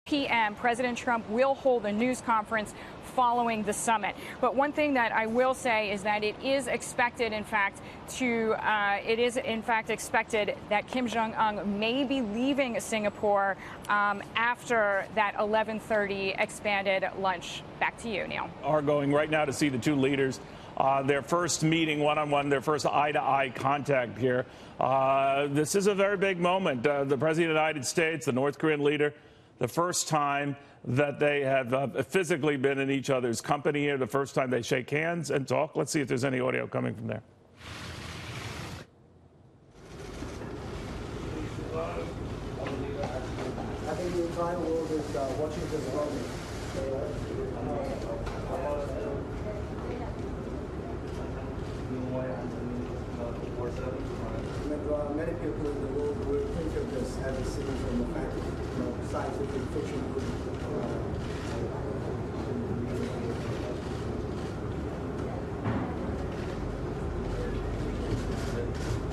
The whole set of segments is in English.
p.m., President Trump will hold a news conference following the summit. But one thing that I will say is that it is expected, in fact, expected that Kim Jong-un may be leaving Singapore after that 11:30 expanded lunch. Back to you, Neil. Are going right now to see the two leaders. Their first meeting one-on-one, their first eye-to-eye contact here. This is a very big moment. The President of the United States, the North Korean leader, the first time that they have physically been in each other's company here, the first time they shake hands and talk. Let's see if there's any audio coming from there. I think the entire world is watching this moment. Many people in the world will think of this as a scene from the fact that scientific fiction could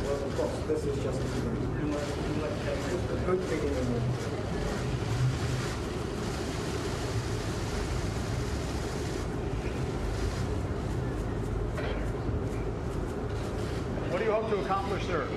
well, of course, this is just a good beginning. What do you hope to accomplish there?